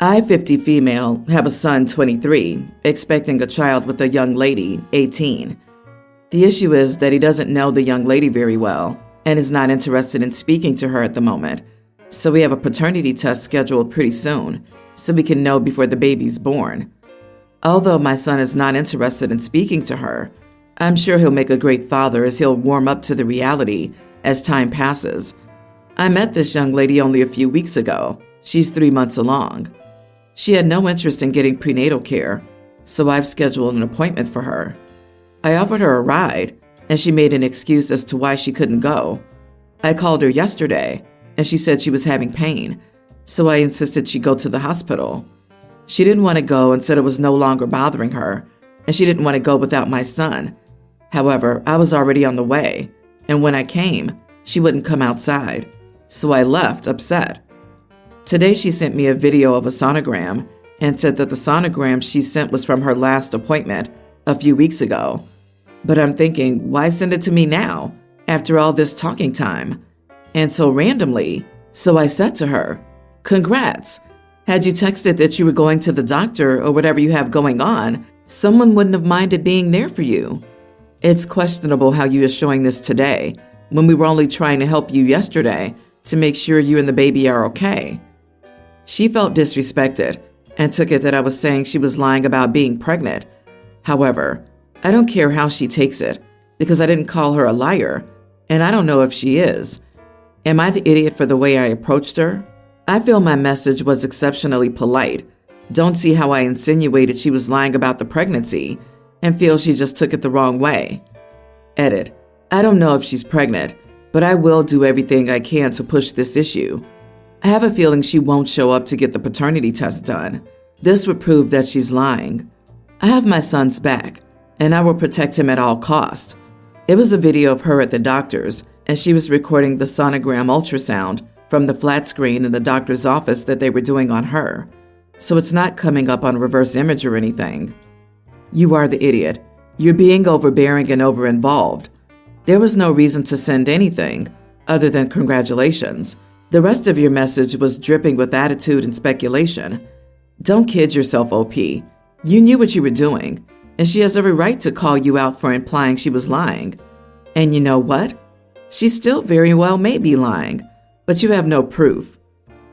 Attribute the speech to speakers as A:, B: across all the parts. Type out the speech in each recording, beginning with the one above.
A: I, 50 female, have a son, 23, expecting a child with a young lady, 18. The issue is that he doesn't know the young lady very well and is not interested in speaking to her at the moment. So we have a paternity test scheduled pretty soon so we can know before the baby's born. Although my son is not interested in speaking to her, I'm sure he'll make a great father as he'll warm up to the reality as time passes. I met this young lady only a few weeks ago. She's 3 months along. She had no interest in getting prenatal care, so I've scheduled an appointment for her. I offered her a ride, and she made an excuse as to why she couldn't go. I called her yesterday, and she said she was having pain, so I insisted she go to the hospital. She didn't want to go and said it was no longer bothering her, and she didn't want to go without my son. However, I was already on the way, and when I came, she wouldn't come outside, so I left upset. Today she sent me a video of a sonogram and said that the sonogram she sent was from her last appointment a few weeks ago. But I'm thinking, why send it to me now, after all this talking time? And so randomly, so I said to her, "Congrats. Had you texted that you were going to the doctor or whatever you have going on, someone wouldn't have minded being there for you. It's questionable how you are showing this today, when we were only trying to help you yesterday to make sure you and the baby are okay." She felt disrespected and took it that I was saying she was lying about being pregnant. However, I don't care how she takes it because I didn't call her a liar, and I don't know if she is. Am I the idiot for the way I approached her? I feel my message was exceptionally polite. Don't see how I insinuated she was lying about the pregnancy and feel she just took it the wrong way. Edit. I don't know if she's pregnant, but I will do everything I can to push this issue. I have a feeling she won't show up to get the paternity test done. This would prove that she's lying. I have my son's back, and I will protect him at all costs. It was a video of her at the doctor's, and she was recording the sonogram ultrasound from the flat screen in the doctor's office that they were doing on her. So it's not coming up on reverse image or anything. You are the idiot. You're being overbearing and over-involved. There was no reason to send anything other than congratulations. The rest of your message was dripping with attitude and speculation. Don't kid yourself, OP. You knew what you were doing, and she has every right to call you out for implying she was lying. And you know what? She still very well may be lying, but you have no proof.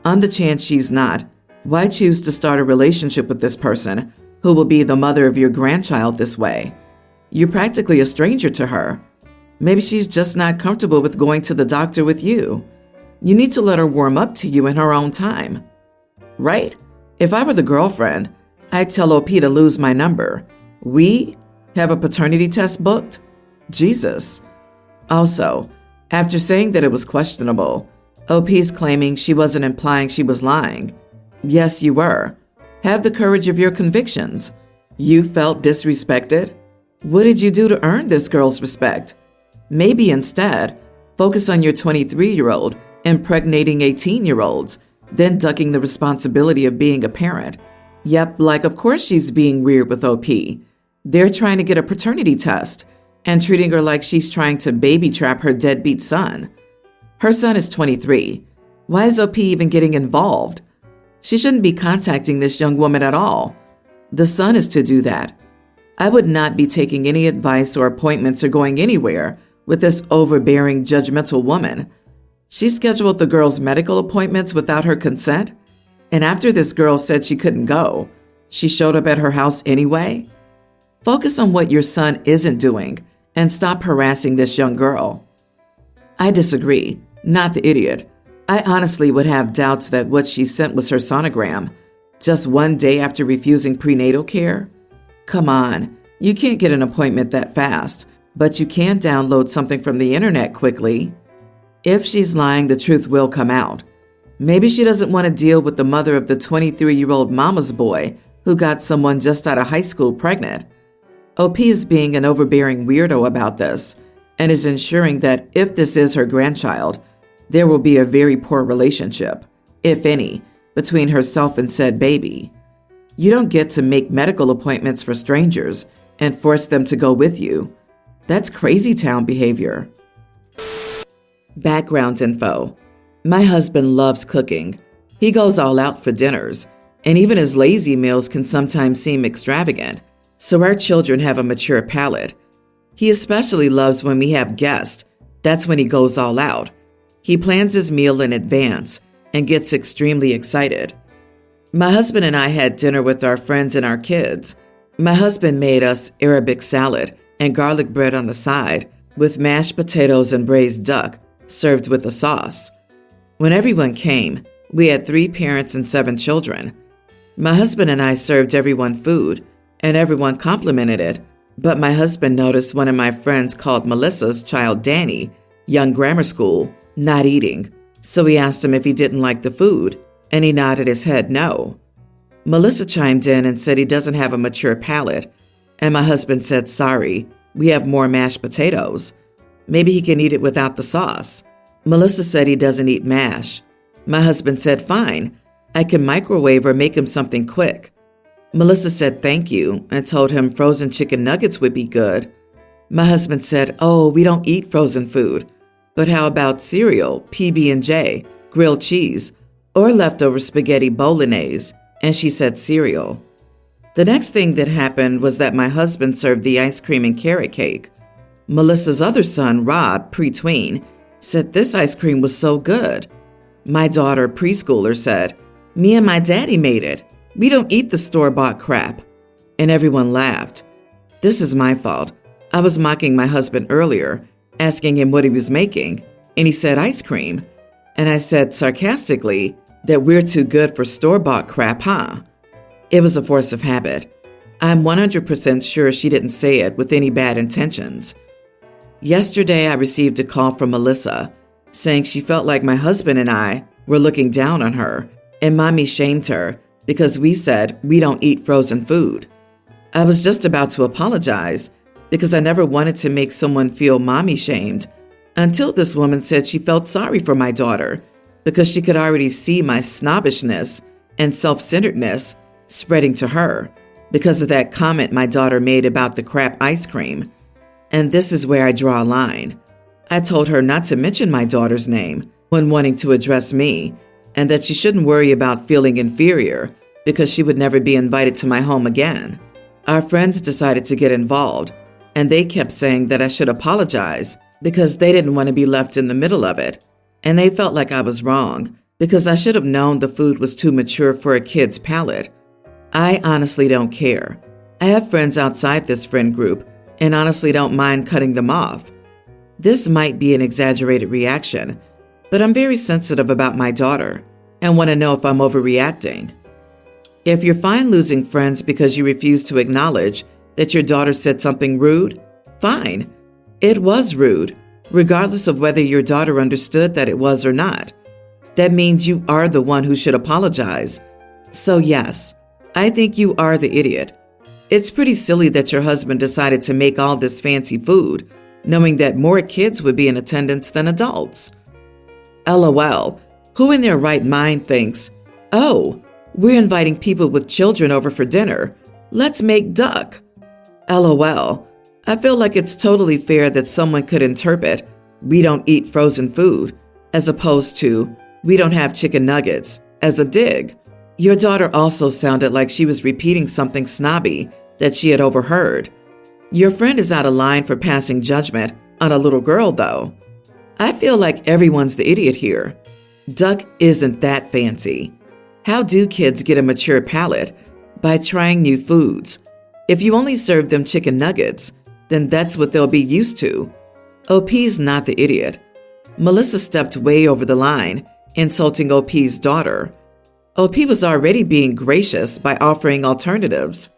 A: On the chance she's not, why choose to start a relationship with this person who will be the mother of your grandchild this way? You're practically a stranger to her. Maybe she's just not comfortable with going to the doctor with you. You need to let her warm up to you in her own time. Right? If I were the girlfriend, I'd tell OP to lose my number. We have a paternity test booked? Jesus. Also, after saying that it was questionable, OP's claiming she wasn't implying she was lying. Yes, you were. Have the courage of your convictions. You felt disrespected? What did you do to earn this girl's respect? Maybe instead, focus on your 23-year-old impregnating 18-year-olds, then ducking the responsibility of being a parent. Yep, like of course she's being weird with OP. They're trying to get a paternity test and treating her like she's trying to baby trap her deadbeat son. Her son is 23. Why is OP even getting involved? She shouldn't be contacting this young woman at all. The son is to do that. I would not be taking any advice or appointments or going anywhere with this overbearing, judgmental woman. She scheduled the girl's medical appointments without her consent, and after this girl said she couldn't go, she showed up at her house anyway? Focus on what your son isn't doing and stop harassing this young girl. I disagree, not the idiot. I honestly would have doubts that what she sent was her sonogram, just one day after refusing prenatal care. Come on, you can't get an appointment that fast, but you can download something from the internet quickly. If she's lying, the truth will come out. Maybe she doesn't want to deal with the mother of the 23-year-old mama's boy who got someone just out of high school pregnant. OP is being an overbearing weirdo about this and is ensuring that if this is her grandchild, there will be a very poor relationship, if any, between herself and said baby. You don't get to make medical appointments for strangers and force them to go with you. That's crazy town behavior. Background info. My husband loves cooking. He goes all out for dinners. And even his lazy meals can sometimes seem extravagant, so our children have a mature palate. He especially loves when we have guests. That's when he goes all out. He plans his meal in advance and gets extremely excited. My husband and I had dinner with our friends and our kids. My husband made us Arabic salad and garlic bread on the side with mashed potatoes and braised duck served with a sauce. When everyone came, we had 3 parents and 7 children. My husband and I served everyone food, and everyone complimented it, but my husband noticed one of my friends called Melissa's child Danny, young grammar school, not eating, so he asked him if he didn't like the food, and he nodded his head no. Melissa chimed in and said he doesn't have a mature palate, and my husband said, sorry, we have more mashed potatoes. Maybe he can eat it without the sauce. Melissa said he doesn't eat mash. My husband said, fine, I can microwave or make him something quick. Melissa said thank you and told him frozen chicken nuggets would be good. My husband said, oh, we don't eat frozen food, but how about cereal, PB&J, grilled cheese, or leftover spaghetti bolognese? And she said cereal. The next thing that happened was that my husband served the ice cream and carrot cake. Melissa's other son, Rob, pre-tween, said this ice cream was so good. My daughter, preschooler, said, me and my daddy made it. We don't eat the store-bought crap. And everyone laughed. This is my fault. I was mocking my husband earlier, asking him what he was making, and he said ice cream. And I said sarcastically that we're too good for store-bought crap, huh? It was a force of habit. I'm 100% sure she didn't say it with any bad intentions. Yesterday, I received a call from Melissa saying she felt like my husband and I were looking down on her, and Mommy shamed her because we said we don't eat frozen food. I was just about to apologize because I never wanted to make someone feel Mommy shamed until this woman said she felt sorry for my daughter because she could already see my snobbishness and self-centeredness spreading to her because of that comment my daughter made about the crap ice cream. And this is where I draw a line. I told her not to mention my daughter's name when wanting to address me, and that she shouldn't worry about feeling inferior because she would never be invited to my home again. Our friends decided to get involved, and they kept saying that I should apologize because they didn't want to be left in the middle of it, and they felt like I was wrong because I should have known the food was too mature for a kid's palate. I honestly don't care. I have friends outside this friend group and honestly don't mind cutting them off. This might be an exaggerated reaction, but I'm very sensitive about my daughter and want to know if I'm overreacting. If you're fine losing friends because you refuse to acknowledge that your daughter said something rude, fine. It was rude, regardless of whether your daughter understood that it was or not. That means you are the one who should apologize. So yes, I think you are the idiot. It's pretty silly that your husband decided to make all this fancy food, knowing that more kids would be in attendance than adults. LOL, who in their right mind thinks, oh, we're inviting people with children over for dinner. Let's make duck. LOL, I feel like it's totally fair that someone could interpret, we don't eat frozen food, as opposed to, we don't have chicken nuggets, as a dig. Your daughter also sounded like she was repeating something snobby that she had overheard. Your friend is out of line for passing judgment on a little girl, though. I feel like everyone's the idiot here. Duck isn't that fancy. How do kids get a mature palate? By trying new foods. If you only serve them chicken nuggets, then that's what they'll be used to. OP's not the idiot. Melissa stepped way over the line, insulting OP's daughter. OP was already being gracious by offering alternatives.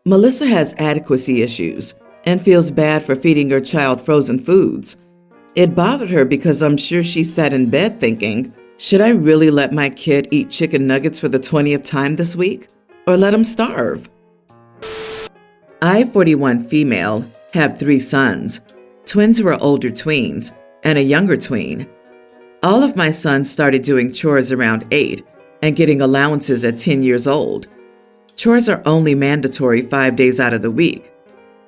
A: Melissa has adequacy issues and feels bad for feeding her child frozen foods. It bothered her because I'm sure she sat in bed thinking, should I really let my kid eat chicken nuggets for the 20th time this week? Or let him starve? I, 41 female, have 3 sons, twins who are older tweens, and a younger tween. All of my sons started doing chores around 8 and getting allowances at 10 years old. Chores are only mandatory 5 days out of the week.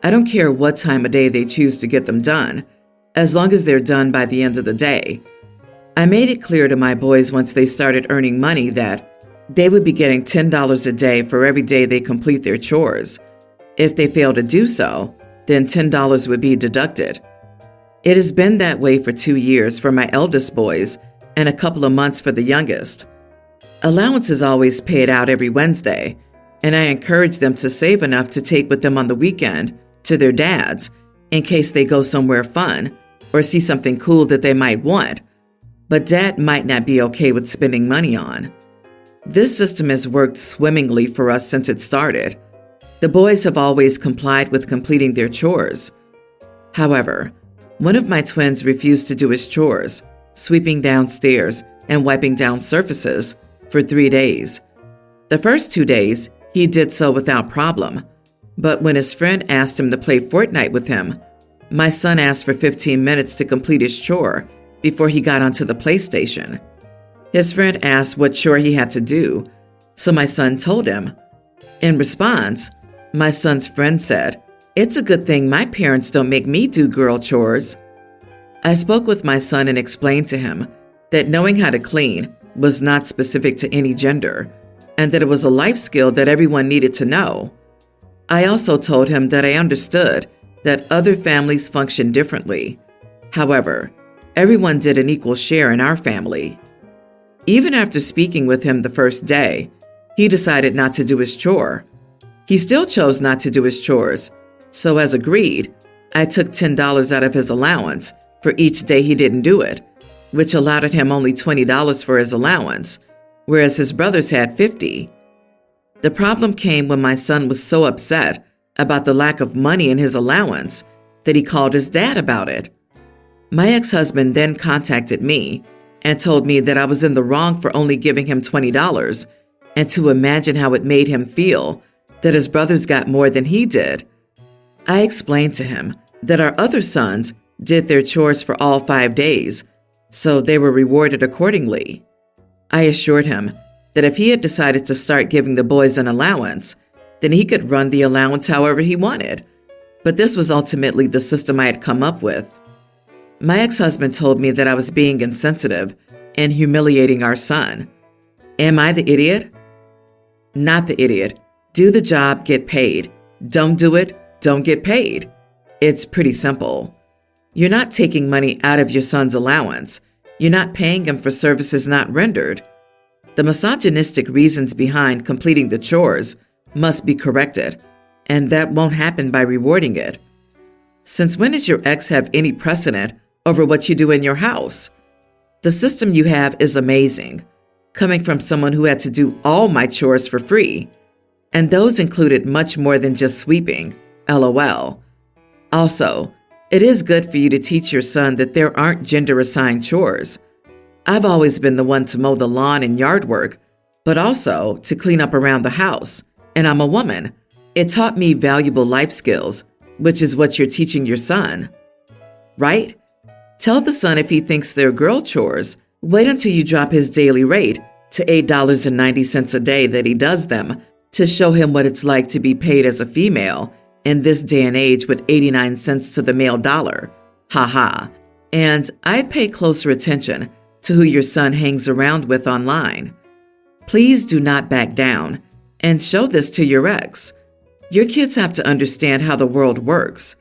A: I don't care what time of day they choose to get them done, as long as they're done by the end of the day. I made it clear to my boys once they started earning money that They would be getting $10 a day for every day they complete their chores. If they fail to do so, then $10 would be deducted. It has been that way for 2 years for my eldest boys and a couple of months for the youngest. Allowance is always paid out every Wednesday, and I encourage them to save enough to take with them on the weekend to their dads in case they go somewhere fun or see something cool that they might want, but dad might not be okay with spending money on. This system has worked swimmingly for us since it started. The boys have always complied with completing their chores. However, one of my twins refused to do his chores, sweeping downstairs and wiping down surfaces, for 3 days. The first 2 days, he did so without problem, but when his friend asked him to play Fortnite with him, my son asked for 15 minutes to complete his chore before he got onto the PlayStation. His friend asked what chore he had to do, so my son told him. In response, my son's friend said, "It's a good thing my parents don't make me do girl chores." I spoke with my son and explained to him that knowing how to clean was not specific to any gender, and that it was a life skill that everyone needed to know. I also told him that I understood that other families function differently. However, everyone did an equal share in our family. Even after speaking with him the first day, he decided not to do his chore. He still chose not to do his chores, so as agreed, I took $10 out of his allowance for each day he didn't do it, which allotted him only $20 for his allowance, whereas his brothers had $50. The problem came when my son was so upset about the lack of money in his allowance that he called his dad about it. My ex-husband then contacted me and told me that I was in the wrong for only giving him $20 and to imagine how it made him feel that his brothers got more than he did. I explained to him that our other sons did their chores for all 5 days, so they were rewarded accordingly. I assured him that if he had decided to start giving the boys an allowance, then he could run the allowance however he wanted. But this was ultimately the system I had come up with. My ex-husband told me that I was being insensitive and humiliating our son. Am I the idiot? Not the idiot. Do the job, get paid. Don't do it, don't get paid. It's pretty simple. You're not taking money out of your son's allowance. You're not paying him for services not rendered. The misogynistic reasons behind completing the chores must be corrected, and that won't happen by rewarding it. Since when does your ex have any precedent over what you do in your house? The system you have is amazing, coming from someone who had to do all my chores for free, and those included much more than just sweeping, LOL. Also, it is good for you to teach your son that there aren't gender-assigned chores. I've always been the one to mow the lawn and yard work, but also to clean up around the house, and I'm a woman. It taught me valuable life skills, which is what you're teaching your son. Right? Tell the son if he thinks they're girl chores, wait until you drop his daily rate to $8.90 a day that he does them to show him what it's like to be paid as a female in this day and age with 89 cents to the male dollar. Haha. And I'd pay closer attention to who your son hangs around with online. Please do not back down and show this to your ex. Your kids have to understand how the world works.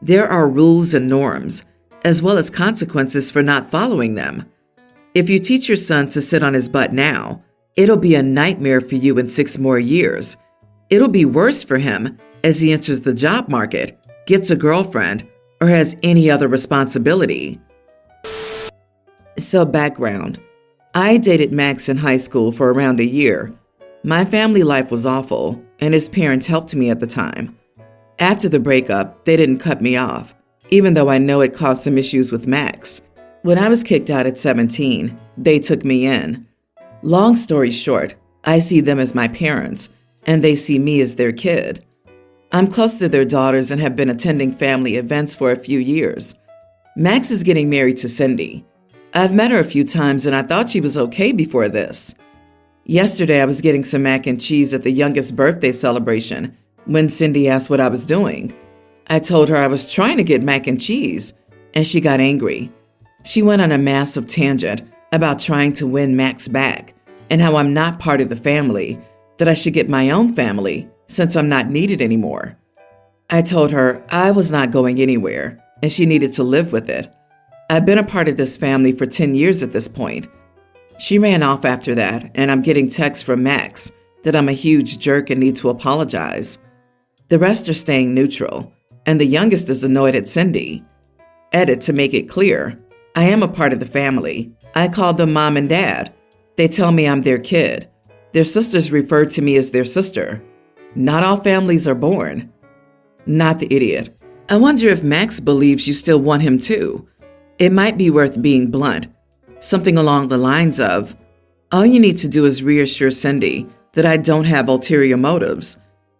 A: There are rules and norms, as well as consequences for not following them. If you teach your son to sit on his butt now, it'll be a nightmare for you in 6 more years. It'll be worse for him as he enters the job market, gets a girlfriend, or has any other responsibility. So background. I dated Max in high school for around a year. My family life was awful, and his parents helped me at the time. After the breakup, they didn't cut me off, even though I know it caused some issues with Max. When I was kicked out at 17, they took me in. Long story short, I see them as my parents, and they see me as their kid. I'm close to their daughters and have been attending family events for a few years. Max is getting married to Cindy. I've met her a few times and I thought she was okay before this. Yesterday I was getting some mac and cheese at the youngest birthday celebration when Cindy asked what I was doing. I told her I was trying to get mac and cheese, and she got angry. She went on a massive tangent about trying to win Max back, and how I'm not part of the family, that I should get my own family since I'm not needed anymore. I told her I was not going anywhere and she needed to live with it. I've been a part of this family for 10 years at this point. She ran off after that, and I'm getting texts from Max that I'm a huge jerk and need to apologize. The rest are staying neutral, and the youngest is annoyed at Cindy. Edit to make it clear, I am a part of the family. I call them mom and dad. They tell me I'm their kid. Their sisters refer to me as their sister. Not all families are born. Not the idiot. I wonder if Max believes you still want him too. It might be worth being blunt. Something along the lines of, all you need to do is reassure Cindy that I don't have ulterior motives.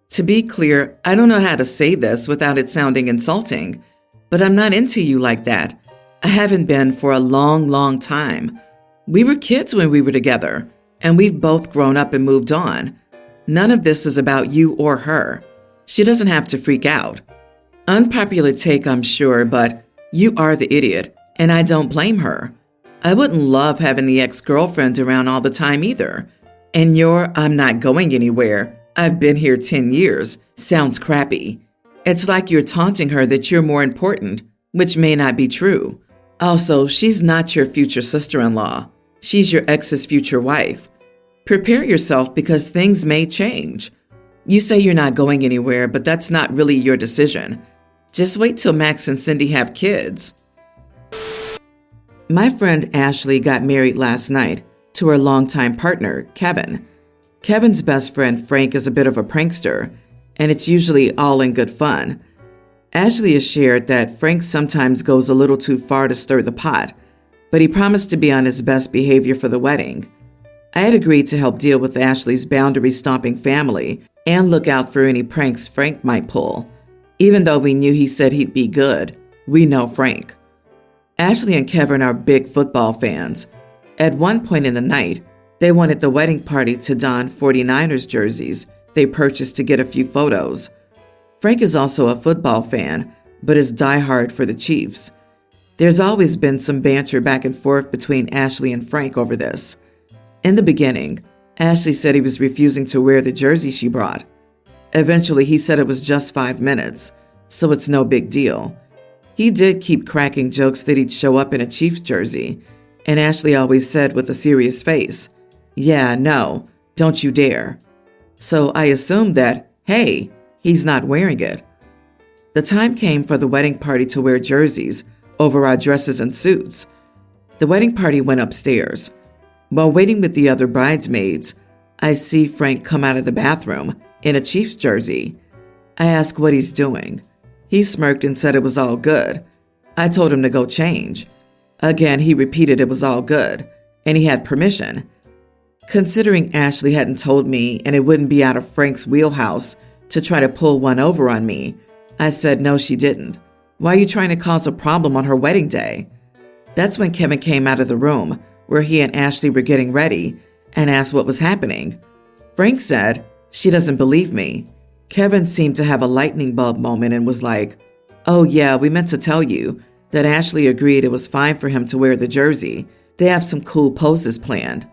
A: To be clear, I don't know how to say this without it sounding insulting, but I'm not into you like that. I haven't been for a long, long time. We were kids when we were together, and we've both grown up and moved on. None of this is about you or her. She doesn't have to freak out. Unpopular take, I'm sure, but you are the idiot, and I don't blame her. I wouldn't love having the ex-girlfriend around all the time either. And your I'm not going anywhere, I've been here 10 years, sounds crappy. It's like you're taunting her that you're more important, which may not be true. Also, she's not your future sister-in-law. She's your ex's future wife. Prepare yourself because things may change. You say you're not going anywhere, but that's not really your decision. Just wait till Max and Cindy have kids. My friend Ashley got married last night to her longtime partner, Kevin. Kevin's best friend, Frank, is a bit of a prankster, and it's usually all in good fun. Ashley has shared that Frank sometimes goes a little too far to stir the pot, but he promised to be on his best behavior for the wedding. I had agreed to help deal with Ashley's boundary-stomping family and look out for any pranks Frank might pull. Even though we knew he said he'd be good, we know Frank. Ashley and Kevin are big football fans. At one point in the night, they wanted the wedding party to don 49ers jerseys they purchased to get a few photos. Frank is also a football fan, but is diehard for the Chiefs. There's always been some banter back and forth between Ashley and Frank over this. In the beginning, Ashley said he was refusing to wear the jersey she brought. Eventually, he said it was just 5 minutes, so it's no big deal. He did keep cracking jokes that he'd show up in a Chiefs jersey, and Ashley always said with a serious face, "Yeah, no, don't you dare." So I assumed that, hey, he's not wearing it. The time came for the wedding party to wear jerseys over our dresses and suits. The wedding party went upstairs. While waiting with the other bridesmaids, I see Frank come out of the bathroom in a Chiefs jersey. I ask what he's doing. He smirked and said it was all good. I told him to go change. Again, he repeated it was all good, and he had permission. Considering Ashley hadn't told me and it wouldn't be out of Frank's wheelhouse to try to pull one over on me, I said no, she didn't. Why are you trying to cause a problem on her wedding day? That's when Kevin came out of the room where he and Ashley were getting ready and asked what was happening. Frank said, she doesn't believe me. Kevin seemed to have a lightning bulb moment and was like, "Oh yeah, we meant to tell you that Ashley agreed it was fine for him to wear the jersey. They have some cool poses planned."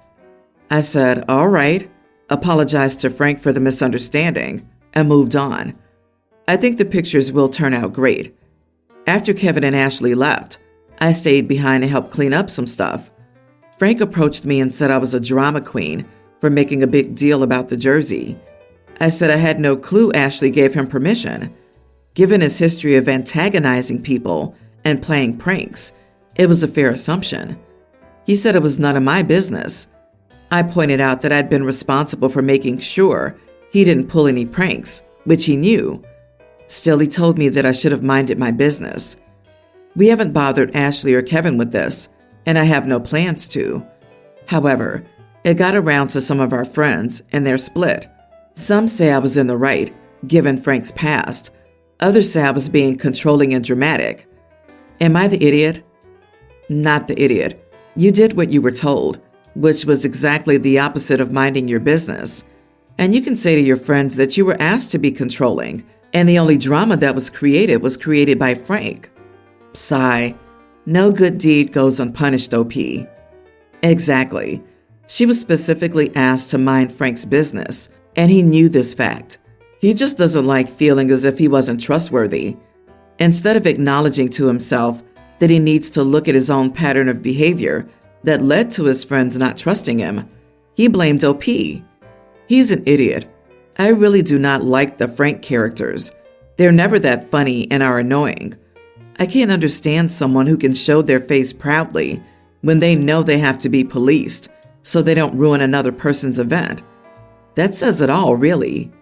A: I said, "All right," apologized to Frank for the misunderstanding, and moved on. I think the pictures will turn out great. After Kevin and Ashley left, I stayed behind and helped clean up some stuff. Frank approached me and said I was a drama queen for making a big deal about the jersey. I said I had no clue Ashley gave him permission. Given his history of antagonizing people and playing pranks, it was a fair assumption. He said it was none of my business. I pointed out that I'd been responsible for making sure he didn't pull any pranks, which he knew. Still, he told me that I should have minded my business. We haven't bothered Ashley or Kevin with this, and I have no plans to. However, it got around to some of our friends, and they're split. Some say I was in the right, given Frank's past. Others say I was being controlling and dramatic. Am I the idiot? Not the idiot. You did what you were told, which was exactly the opposite of minding your business. And you can say to your friends that you were asked to be controlling, and the only drama that was created by Frank. Sigh. No good deed goes unpunished, OP. Exactly. She was specifically asked to mind Frank's business, and he knew this fact. He just doesn't like feeling as if he wasn't trustworthy. Instead of acknowledging to himself that he needs to look at his own pattern of behavior that led to his friends not trusting him, he blamed OP. He's an idiot. I really do not like the Frank characters. They're never that funny and are annoying. I can't understand someone who can show their face proudly when they know they have to be policed so they don't ruin another person's event. That says it all, really.